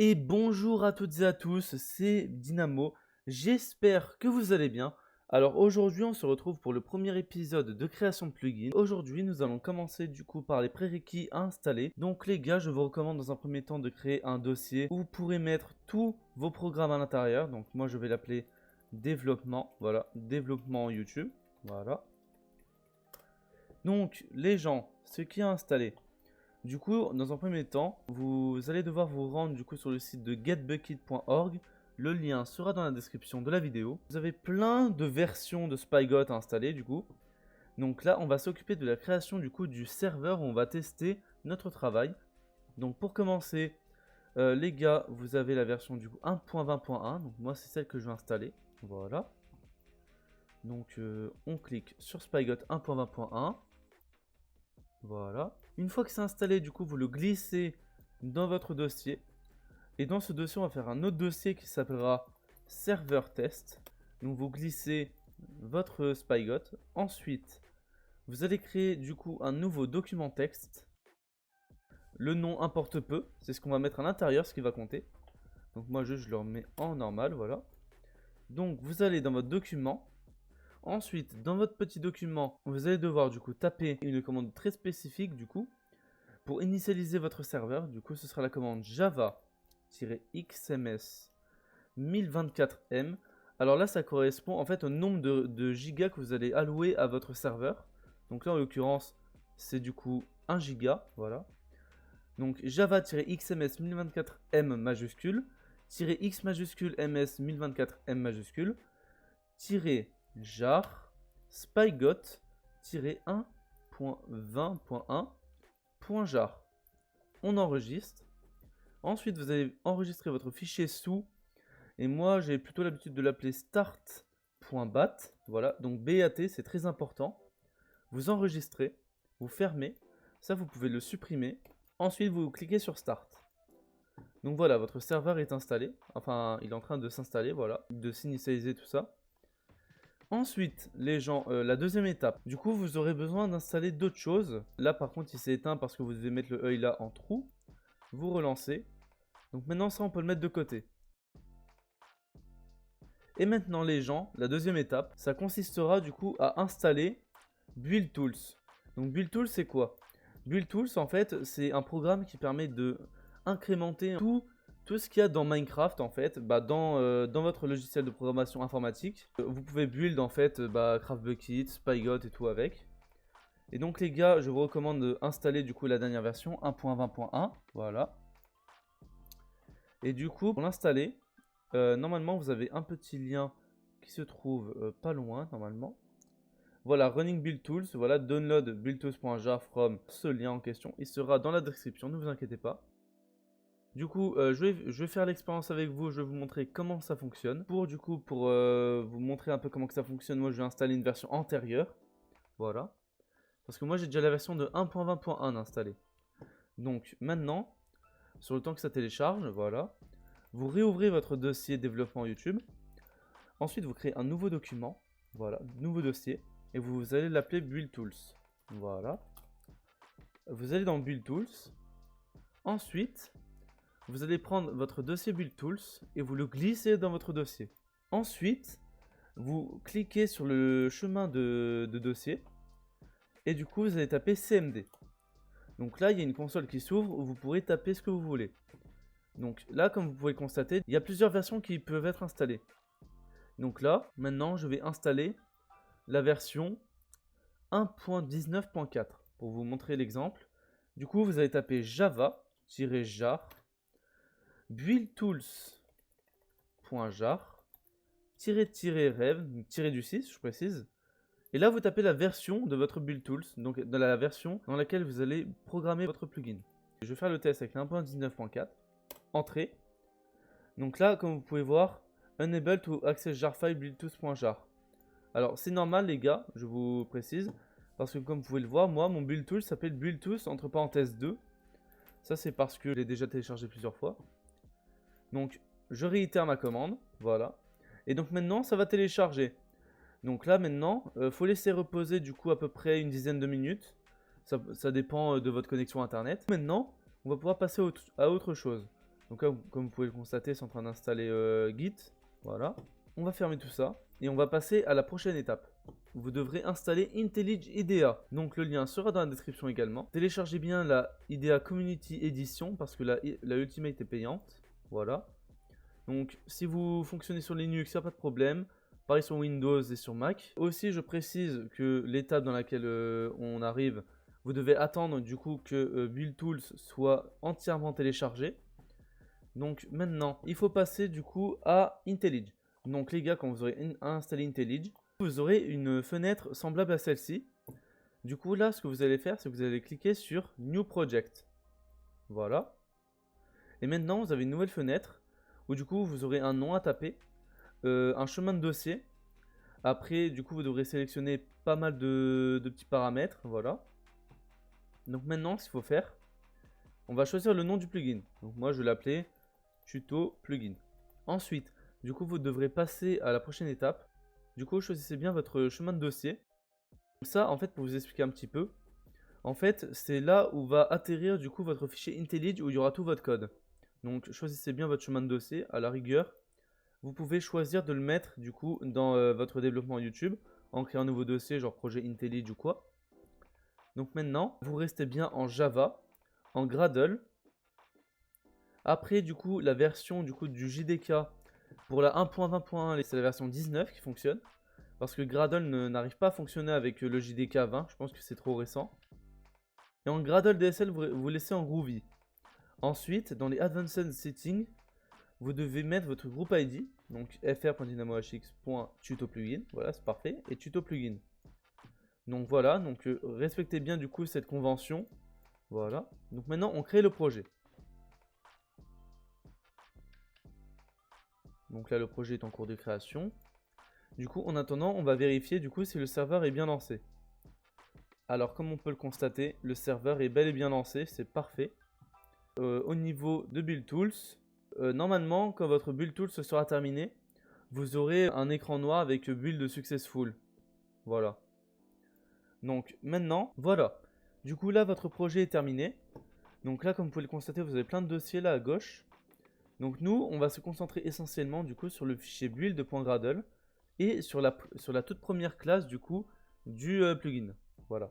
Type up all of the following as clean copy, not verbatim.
Et bonjour à toutes et à tous, c'est Dynamo, j'espère que vous allez bien. Alors aujourd'hui on se retrouve pour le premier épisode de création de plugins. Aujourd'hui nous allons commencer du coup par les prérequis à installer. Donc les gars, je vous recommande dans un premier temps de créer un dossier où vous pourrez mettre tous vos programmes à l'intérieur. Donc moi je vais l'appeler développement, voilà, développement YouTube, voilà. Donc les gens, ce qui est installé. Du coup, dans un premier temps, vous allez devoir vous rendre du coup sur le site de getbucket.org. Le lien sera dans la description de la vidéo. Vous avez plein de versions de Spygot à installer du coup. Donc là, on va s'occuper de la création du coup du serveur où on va tester notre travail. Donc pour commencer, les gars, vous avez la version du coup 1.20.1. Donc moi, c'est celle que je vais installer. Voilà. Donc on clique sur Spygot 1.20.1. Voilà. Une fois que c'est installé, du coup, vous le glissez dans votre dossier. Et dans ce dossier, on va faire un autre dossier qui s'appellera serveur test. Donc vous glissez votre Spygot. Ensuite, vous allez créer du coup un nouveau document texte. Le nom importe peu, c'est ce qu'on va mettre à l'intérieur, ce qui va compter. Donc moi je le remets en normal, voilà. Donc vous allez dans votre document. Ensuite, dans votre petit document, vous allez devoir du coup taper une commande très spécifique du coup pour initialiser votre serveur. Du coup, ce sera la commande java-xms 1024m. Alors là, ça correspond en fait au nombre de gigas que vous allez allouer à votre serveur. Donc là, en l'occurrence, c'est du coup 1 giga, voilà. Donc java-xms 1024m majuscule, -x majuscule ms 1024m majuscule, -jar spygot-1.20.1.jar. On enregistre. Ensuite, vous allez enregistrer votre fichier sous. Et moi, j'ai plutôt l'habitude de l'appeler start.bat. Voilà, donc BAT, c'est très important. Vous enregistrez, vous fermez. Ça, vous pouvez le supprimer. Ensuite, vous cliquez sur Start. Donc voilà, votre serveur est installé. Enfin, il est en train de s'installer, voilà, de s'initialiser tout ça. Ensuite, les gens, la deuxième étape. Du coup, vous aurez besoin d'installer d'autres choses. Là, par contre, il s'est éteint parce que vous devez mettre le œil là en trou. Vous relancez. Donc maintenant, ça, on peut le mettre de côté. Et maintenant, les gens, la deuxième étape, ça consistera du coup à installer Build Tools. Donc Build Tools, c'est quoi? Build Tools, en fait, c'est un programme qui permet de incrémenter tout ce qu'il y a dans Minecraft, en fait, dans votre logiciel de programmation informatique. Vous pouvez build, en fait, CraftBucket, Spygot et tout avec. Et donc, les gars, je vous recommande d'installer du coup la dernière version, 1.20.1, voilà. Et du coup, pour l'installer, normalement, vous avez un petit lien qui se trouve pas loin, normalement. Voilà, Running Build Tools, voilà, download buildtools.jar from ce lien en question. Il sera dans la description, ne vous inquiétez pas. Du coup, je vais faire l'expérience avec vous, je vais vous montrer comment ça fonctionne. Pour vous montrer un peu comment que ça fonctionne, moi je vais installer une version antérieure. Voilà. Parce que moi j'ai déjà la version de 1.20.1 installée. Donc maintenant, sur le temps que ça télécharge, voilà. Vous réouvrez votre dossier développement YouTube. Ensuite, vous créez un nouveau document. Voilà, nouveau dossier. Et vous allez l'appeler Build Tools. Voilà. Vous allez dans Build Tools. Ensuite, vous allez prendre votre dossier Build Tools et vous le glissez dans votre dossier. Ensuite, vous cliquez sur le chemin de dossier. Et du coup, vous allez taper CMD. Donc là, il y a une console qui s'ouvre où vous pourrez taper ce que vous voulez. Donc là, comme vous pouvez le constater, il y a plusieurs versions qui peuvent être installées. Donc là, maintenant, je vais installer la version 1.19.4 pour vous montrer l'exemple. Du coup, vous allez taper java-jar buildtools.jar -rev du 6, je précise. Et là, vous tapez la version de votre build tools, donc dans la version dans laquelle vous allez programmer votre plugin. Je vais faire le test avec 1.19.4. Entrée. Donc là, comme vous pouvez voir, unable to access jar file buildtools.jar. Alors, c'est normal, les gars, je vous précise, parce que comme vous pouvez le voir, moi, mon build tool s'appelle build tools entre parenthèses 2. Ça, c'est parce que je l'ai déjà téléchargé plusieurs fois. Donc, je réitère ma commande, voilà. Et donc maintenant, ça va télécharger. Donc là, maintenant, faut laisser reposer du coup à peu près une dizaine de minutes. Ça dépend de votre connexion internet. Maintenant, on va pouvoir passer à autre chose. Donc là, comme vous pouvez le constater, c'est en train d'installer Git. Voilà. On va fermer tout ça et on va passer à la prochaine étape. Vous devrez installer IntelliJ IDEA. Donc le lien sera dans la description également. Téléchargez bien la IDEA Community Edition parce que la Ultimate est payante. Voilà. Donc si vous fonctionnez sur Linux, il n'y a pas de problème. Pareil sur Windows et sur Mac. Aussi, je précise que l'étape dans laquelle on arrive, vous devez attendre du coup que BuildTools soit entièrement téléchargé. Donc maintenant, il faut passer du coup à IntelliJ. Donc les gars, quand vous aurez installé IntelliJ, vous aurez une fenêtre semblable à celle-ci. Du coup là, ce que vous allez faire, c'est que vous allez cliquer sur New Project. Voilà. Et maintenant, vous avez une nouvelle fenêtre où du coup, vous aurez un nom à taper, un chemin de dossier. Après, du coup, vous devrez sélectionner pas mal de petits paramètres. Voilà. Donc maintenant, ce qu'il faut faire, on va choisir le nom du plugin. Donc moi, je vais l'appeler Tuto Plugin. Ensuite, du coup, vous devrez passer à la prochaine étape. Du coup, choisissez bien votre chemin de dossier. Ça, en fait, pour vous expliquer un petit peu, en fait, c'est là où va atterrir du coup votre fichier IntelliJ où il y aura tout votre code. Donc, choisissez bien votre chemin de dossier. À la rigueur, vous pouvez choisir de le mettre du coup dans votre développement YouTube en créant un nouveau dossier, genre projet IntelliJ ou quoi. Donc maintenant, vous restez bien en Java, en Gradle. Après, du coup, la version du JDK pour la 1.20.1, c'est la version 19 qui fonctionne. Parce que Gradle n'arrive pas à fonctionner avec le JDK 20, je pense que c'est trop récent. Et en Gradle DSL, vous laissez en Groovy. Ensuite, dans les Advanced Settings, vous devez mettre votre groupe ID, donc fr.dynamohx.tutoplugin, voilà, c'est parfait, et tutoplugin. Donc voilà, donc respectez bien du coup cette convention. Voilà, donc maintenant on crée le projet. Donc là le projet est en cours de création. Du coup en attendant on va vérifier du coup si le serveur est bien lancé. Alors comme on peut le constater, le serveur est bel et bien lancé, c'est parfait. Au niveau de BuildTools, normalement quand votre BuildTools sera terminé, vous aurez un écran noir avec Build Successful. Voilà. Donc maintenant, voilà. Du coup là votre projet est terminé. Donc là comme vous pouvez le constater, vous avez plein de dossiers là à gauche. Donc nous on va se concentrer essentiellement du coup sur le fichier build.gradle et sur la toute première classe du coup du plugin. Voilà.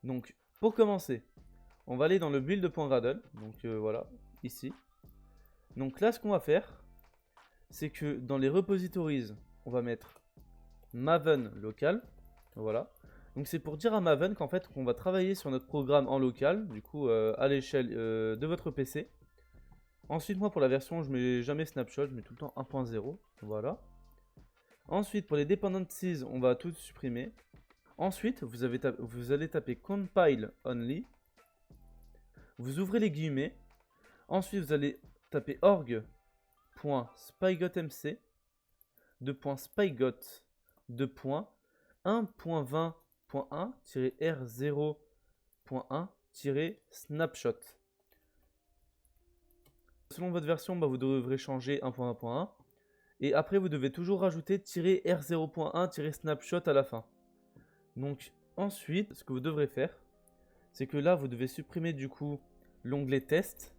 Donc pour commencer, on va aller dans le build.gradle. Donc voilà, ici. Donc là ce qu'on va faire, c'est que dans les repositories, on va mettre Maven local. Voilà. Donc c'est pour dire à Maven qu'en fait qu'on va travailler sur notre programme en local, du coup à l'échelle de votre PC. Ensuite moi pour la version je mets jamais snapshot, je mets tout le temps 1.0, voilà. Ensuite pour les dependencies on va tout supprimer. Ensuite vous allez taper compile only. Vous ouvrez les guillemets. Ensuite vous allez taper org.spygotmc 2.spygot.1.20.1-r0.1-snapshot. Selon votre version, vous devrez changer 1.1.1. Et après, vous devez toujours rajouter -r0.1-snapshot à la fin. Donc ensuite, ce que vous devrez faire, c'est que là, vous devez supprimer du coup l'onglet test.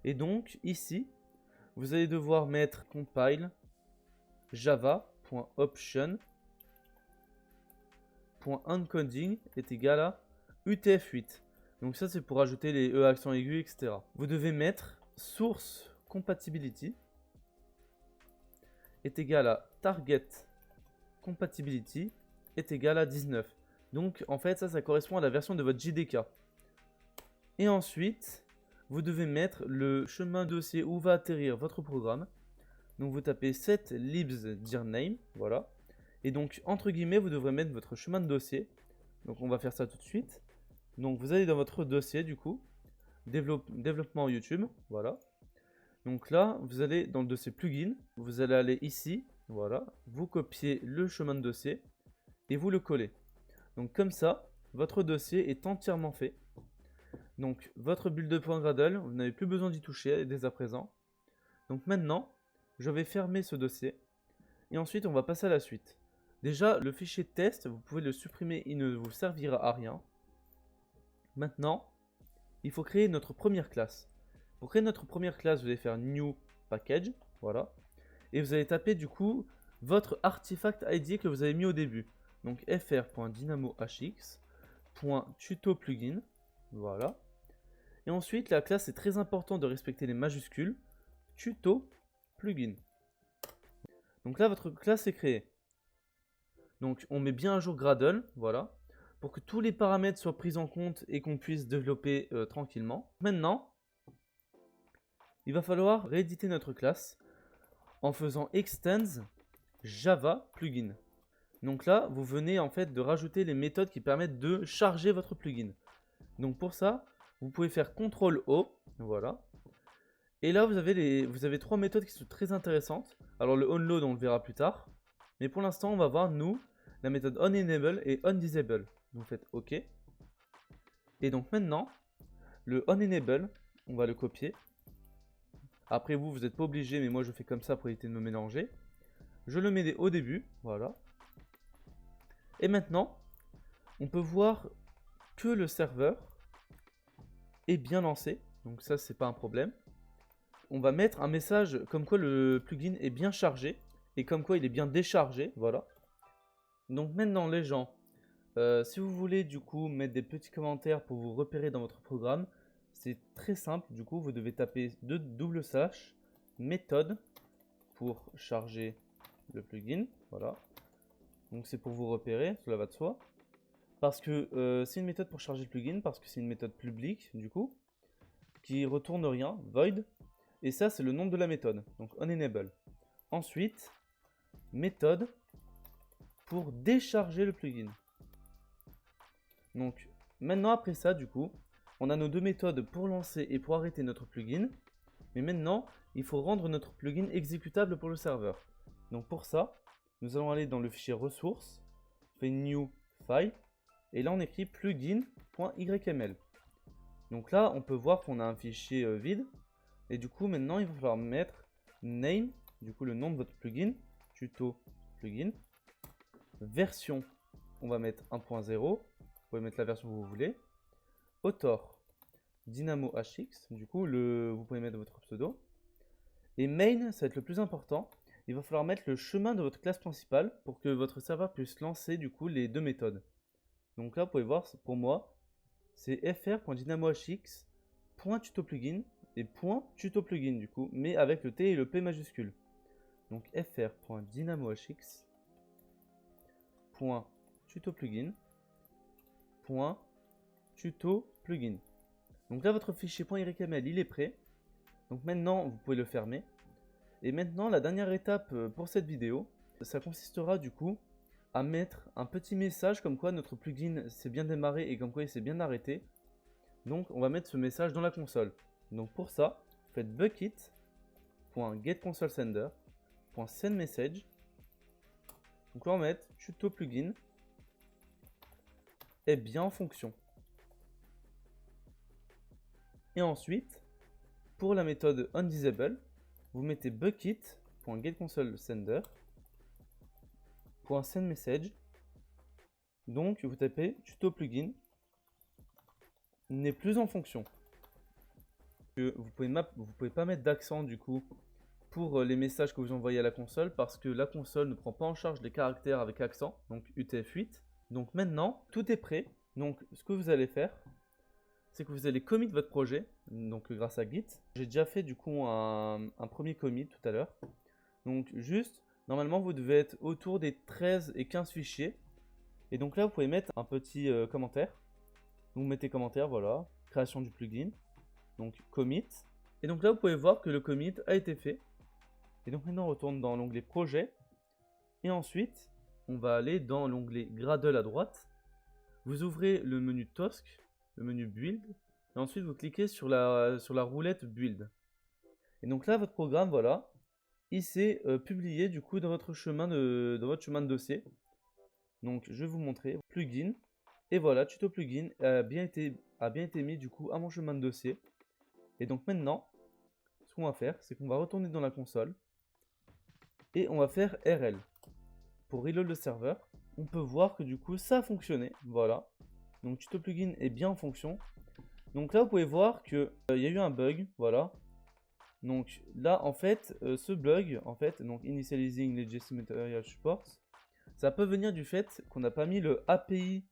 Et donc ici, vous allez devoir mettre compile java.option.encoding est égal à UTF-8. Donc ça c'est pour ajouter les E accent aigu, etc. Vous devez mettre source compatibility est égal à target compatibility est égal à 19. Donc en fait ça correspond à la version de votre JDK. Et ensuite, vous devez mettre le chemin dossier où va atterrir votre programme. Donc vous tapez set libs dir name, voilà. Et donc entre guillemets, vous devrez mettre votre chemin de dossier. Donc on va faire ça tout de suite. Donc vous allez dans votre dossier du coup, développement YouTube, voilà. Donc là, vous allez dans le dossier plugin, vous allez aller ici, voilà. Vous copiez le chemin de dossier et vous le collez. Donc comme ça, votre dossier est entièrement fait. Donc votre build.gradle, vous n'avez plus besoin d'y toucher dès à présent. Donc maintenant, je vais fermer ce dossier et ensuite on va passer à la suite. Déjà, le fichier test, vous pouvez le supprimer, il ne vous servira à rien. Maintenant, il faut créer notre première classe. Pour créer notre première classe, vous allez faire new package, voilà. Et vous allez taper du coup votre artifact ID que vous avez mis au début. Donc fr.dynamohx.tutoplugin, voilà. Et ensuite, la classe, c'est très important de respecter les majuscules, tutoplugin. Donc là, votre classe est créée. Donc on met bien à jour Gradle, voilà, pour que tous les paramètres soient pris en compte et qu'on puisse développer tranquillement. Maintenant, il va falloir rééditer notre classe en faisant extends Java plugin. Donc là, vous venez en fait de rajouter les méthodes qui permettent de charger votre plugin. Donc pour ça, vous pouvez faire CTRL-O, voilà. Et là, vous avez trois méthodes qui sont très intéressantes. Alors le onload, on le verra plus tard. Mais pour l'instant, on va voir, nous, la méthode onEnable et onDisable. Vous faites OK. Et donc maintenant, le onEnable, on va le copier. Après vous n'êtes pas obligé, mais moi je fais comme ça pour éviter de me mélanger. Je le mets au début, voilà. Et maintenant, on peut voir que le serveur est bien lancé. Donc ça, c'est pas un problème. On va mettre un message comme quoi le plugin est bien chargé et comme quoi il est bien déchargé, voilà. Donc maintenant les gens, si vous voulez du coup mettre des petits commentaires pour vous repérer dans votre programme, c'est très simple. Du coup, vous devez taper méthode pour charger le plugin, voilà. Donc c'est pour vous repérer, cela va de soi. Parce que c'est une méthode pour charger le plugin, parce que c'est une méthode publique du coup, qui retourne rien, void. Et ça, c'est le nom de la méthode, donc onEnable. Ensuite, méthode pour décharger le plugin. Donc, maintenant, après ça, du coup, on a nos deux méthodes pour lancer et pour arrêter notre plugin. Mais maintenant, il faut rendre notre plugin exécutable pour le serveur. Donc, pour ça, nous allons aller dans le fichier ressources, on fait new file, et là, on écrit plugin.yml. Donc là, on peut voir qu'on a un fichier vide. Et du coup, maintenant, il va falloir mettre name, du coup, le nom de votre plugin, tuto plugin. Version, on va mettre 1.0. Vous pouvez mettre la version que vous voulez. Author, dynamohx, du coup, vous pouvez mettre votre pseudo. Et main, ça va être le plus important. Il va falloir mettre le chemin de votre classe principale pour que votre serveur puisse lancer, du coup, les deux méthodes. Donc là, vous pouvez voir, pour moi, c'est fr.dynamohx.tutoplugin et .tutoplugin du coup, mais avec le T et le P majuscule. Donc fr.dynamohx.tutoplugin.tutoplugin. Donc là, votre fichier .yml, il est prêt. Donc maintenant, vous pouvez le fermer. Et maintenant, la dernière étape pour cette vidéo, ça consistera du coup à mettre un petit message comme quoi notre plugin s'est bien démarré et comme quoi il s'est bien arrêté. Donc on va mettre ce message dans la console. Donc pour ça, faites bucket.getConsoleSender.sendMessage. Donc là on va mettre tuto plugin est bien en fonction. Et ensuite, pour la méthode onDisable, vous mettez bucket.getConsoleSender.sendMessage. Donc vous tapez tuto plugin n'est plus en fonction. Vous pouvez pas mettre d'accent du coup pour les messages que vous envoyez à la console parce que la console ne prend pas en charge les caractères avec accent, donc UTF-8. Donc maintenant, tout est prêt. Donc ce que vous allez faire, c'est que vous allez commit votre projet, donc grâce à Git. J'ai déjà fait du coup un premier commit tout à l'heure. Donc juste, normalement vous devez être autour des 13 et 15 fichiers. Et donc là vous pouvez mettre un petit commentaire. Donc vous mettez commentaire, voilà, création du plugin. Donc commit. Et donc là vous pouvez voir que le commit a été fait. Et donc maintenant on retourne dans l'onglet projet. Et ensuite on va aller dans l'onglet Gradle à droite. Vous ouvrez le menu Task, le menu Build. Et ensuite vous cliquez sur la roulette Build. Et donc là votre programme, voilà, il s'est publié du coup dans votre chemin de dossier. Donc je vais vous montrer plugin. Et voilà, tuto plugin a bien été mis du coup à mon chemin de dossier. Et donc maintenant, ce qu'on va faire, c'est qu'on va retourner dans la console et on va faire RL. Pour reload le serveur, on peut voir que du coup ça a fonctionné. Voilà. Donc tuto plugin est bien en fonction. Donc là, vous pouvez voir que il y a eu un bug, voilà. Donc là, en fait, ce bug, en fait, donc Initializing Legacy Material Support, ça peut venir du fait qu'on n'a pas mis le API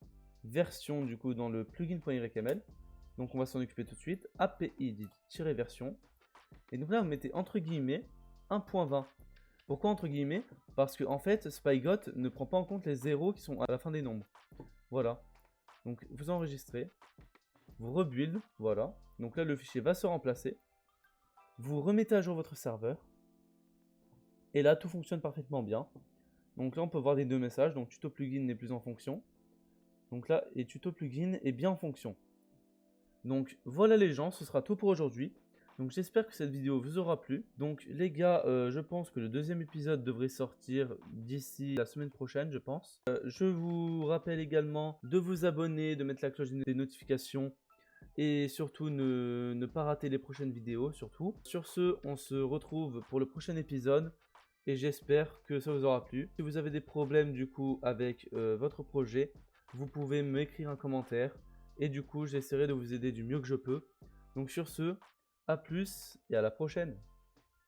version du coup dans le plugin.yrml. Donc on va s'en occuper tout de suite. API-version. Et donc là, vous mettez entre guillemets 1.20. Pourquoi entre guillemets? Parce que en fait, Spygot ne prend pas en compte les zéros qui sont à la fin des nombres. Voilà. Donc vous enregistrez, vous rebuild, voilà. Donc là, le fichier va se remplacer. Vous remettez à jour votre serveur. Et là, tout fonctionne parfaitement bien. Donc là, on peut voir les deux messages. Donc tuto plugin n'est plus en fonction. Donc là, et tuto plugin est bien en fonction. Donc voilà les gens, ce sera tout pour aujourd'hui. Donc j'espère que cette vidéo vous aura plu. Donc les gars, je pense que le deuxième épisode devrait sortir d'ici la semaine prochaine, je pense. Je vous rappelle également de vous abonner, de mettre la cloche des notifications et surtout ne pas rater les prochaines vidéos surtout. Sur ce, on se retrouve pour le prochain épisode et j'espère que ça vous aura plu. Si vous avez des problèmes du coup avec votre projet, vous pouvez m'écrire un commentaire et du coup j'essaierai de vous aider du mieux que je peux. Donc sur ce, à plus et à la prochaine.